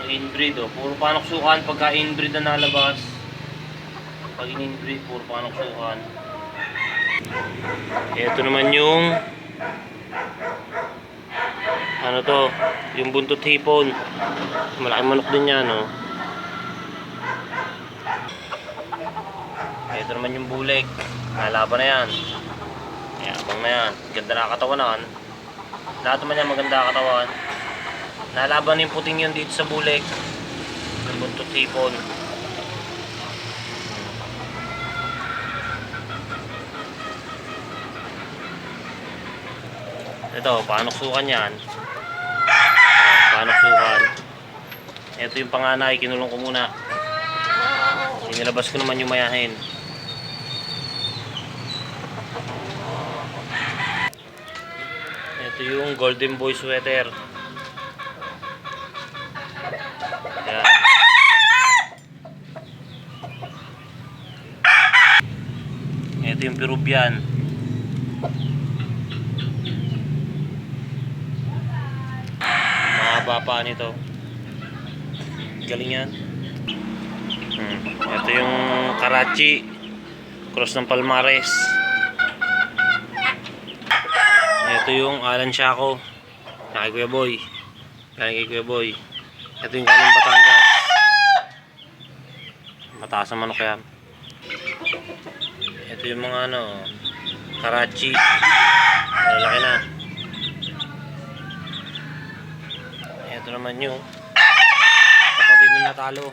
Inbreed oh. Puro panoksukan pagka inbreed na nalabas. Pag in-inbreed, puro panoksukan. Ito naman yung ano to, yung buntot hipon. Malaking manok din yan oh. Ito naman yung bulik. Nalaban na yan. Abang na yan. Ganda na katawanan. Lahat naman yan maganda katawan. Nalaban yung puting yun dito sa bulik. Yung buntot hipon. Ito, panoksukan yan. Panoksukan. Ito yung panganay, kinulong ko muna. Inilabas ko naman yung mayahin. Ito yung golden boy sweater. Yan. Ito yung Peruvian. Mahaba pa nito. Galing yan. Ito yung Karachi. Cross ng Palmares. Ito yung Alan Shaco. Kay Kuya Boy. Kay Kuya Boy. Ito yung galing Batangas. Mataas ang manok yan. Ito yung mga ano, Karachi. Malaki na. Ito naman yung kapatid na natalo.